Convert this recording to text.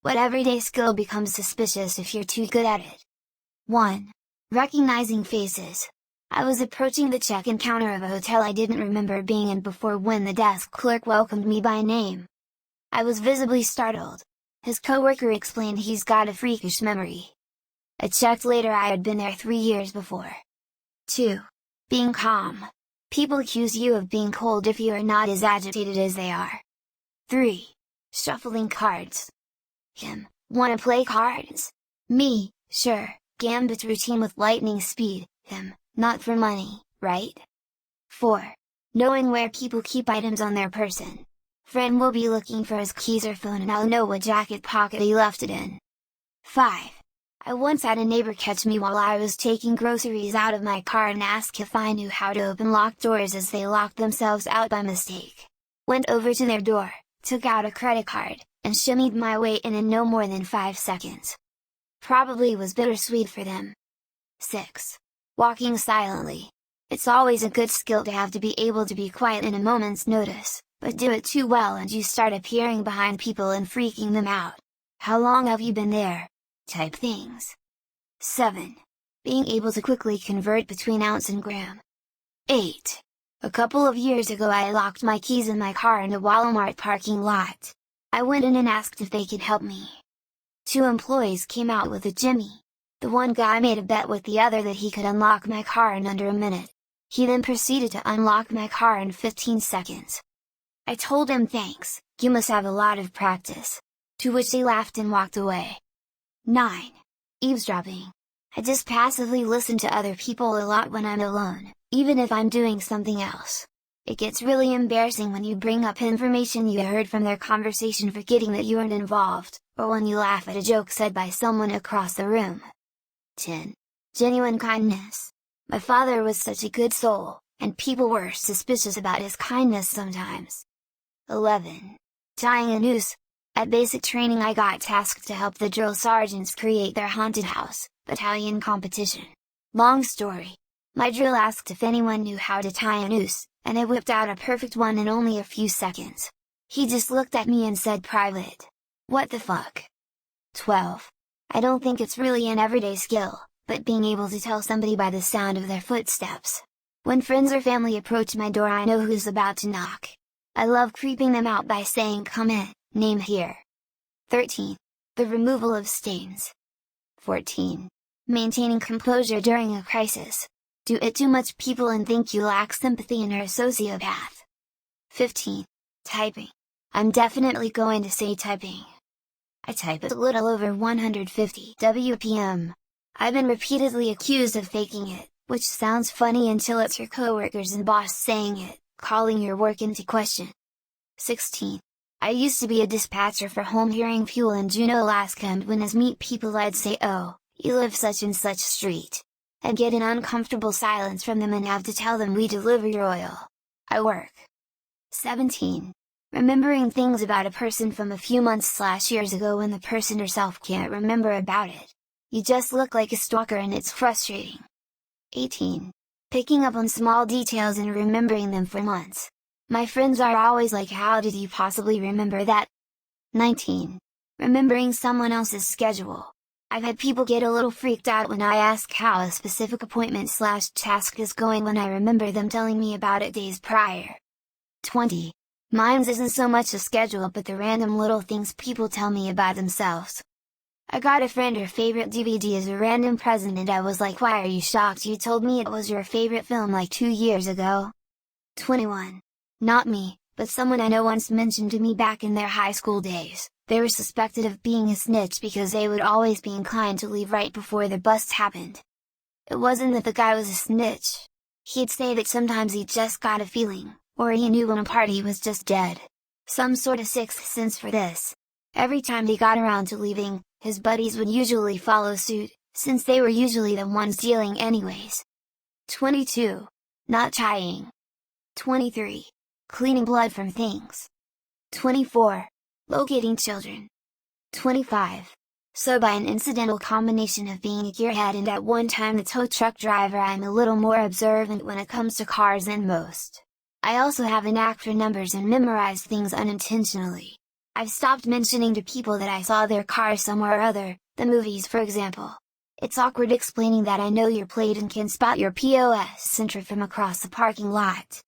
What everyday skill becomes suspicious if you're too good at it? 1. Recognizing faces. I was approaching the check-in counter of a hotel I didn't remember being in before when the desk clerk welcomed me by name. I was visibly startled. His coworker explained he's got a freakish memory. I checked later I had been there 3 years before. 2. Being calm. People accuse you of being cold if you are not as agitated as they are. 3. Shuffling cards. Him, wanna play cards? Me, sure, Gambit routine with lightning speed. Him, not for money, right? 4. Knowing where people keep items on their person. Friend will be looking for his keys or phone and I'll know what jacket pocket he left it in. 5. I once had a neighbor catch me while I was taking groceries out of my car and ask if I knew how to open locked doors as they locked themselves out by mistake. Went over to their door, took out a credit card, and shimmied my way in no more than 5 seconds. Probably was bittersweet for them. 6. Walking silently. It's always a good skill to have to be able to be quiet in a moment's notice, but do it too well and you start appearing behind people and freaking them out. How long have you been there? Type things. 7. Being able to quickly convert between ounce and gram. 8. A couple of years ago I locked my keys in my car in a Walmart parking lot. I went in and asked if they could help me. 2 employees came out with a jimmy. The one guy made a bet with the other that he could unlock my car in under a minute. He then proceeded to unlock my car in 15 seconds. I told him thanks, you must have a lot of practice. To which he laughed and walked away. 9. Eavesdropping. I just passively listen to other people a lot when I'm alone, even if I'm doing something else. It gets really embarrassing when you bring up information you heard from their conversation forgetting that you weren't involved, or when you laugh at a joke said by someone across the room. 10. Genuine kindness. My father was such a good soul, and people were suspicious about his kindness sometimes. 11. Tying a noose. At basic training I got tasked to help the drill sergeants create their haunted house battalion competition. Long story. My drill asked if anyone knew how to tie a noose, and I whipped out a perfect one in only a few seconds. He just looked at me and said private. What the fuck? 12. I don't think it's really an everyday skill, but being able to tell somebody by the sound of their footsteps. When friends or family approach my door I know who's about to knock. I love creeping them out by saying come in, name here. 13. The removal of stains. 14. Maintaining composure during a crisis. Do it too much people and think you lack sympathy and are a sociopath. 15. Typing. I'm definitely going to say typing. I type at a little over 150 WPM. I've been repeatedly accused of faking it, which sounds funny until it's your coworkers and boss saying it, calling your work into question. 16. I used to be a dispatcher for home hearing fuel in Juneau, Alaska, and when I meet people I'd say, oh, you live such and such street. I'd get an uncomfortable silence from them and have to tell them we deliver your oil. I work. 17. Remembering things about a person from a few months/years ago when the person herself can't remember about it. You just look like a stalker and it's frustrating. 18. Picking up on small details and remembering them for months. My friends are always like, how did you possibly remember that? 19. Remembering someone else's schedule. I've had people get a little freaked out when I ask how a specific appointment/task is going when I remember them telling me about it days prior. 20. Mine's isn't so much a schedule but the random little things people tell me about themselves. I got a friend her favorite DVD as a random present and I was like, why are you shocked you told me it was your favorite film like 2 years ago? 21. Not me, but someone I know once mentioned to me back in their high school days, they were suspected of being a snitch because they would always be inclined to leave right before the bust happened. It wasn't that the guy was a snitch. He'd say that sometimes he just got a feeling, or he knew when a party was just dead. Some sort of sixth sense for this. Every time he got around to leaving, his buddies would usually follow suit, since they were usually the ones dealing anyways. 22. Not tying. 23. Cleaning blood from things. 24. Locating children. 25. So by an incidental combination of being a gearhead and at one time the tow truck driver, I'm a little more observant when it comes to cars than most. I also have a knack for numbers and memorize things unintentionally. I've stopped mentioning to people that I saw their car somewhere or other, the movies for example. It's awkward explaining that I know your plate and can spot your POS center from across the parking lot.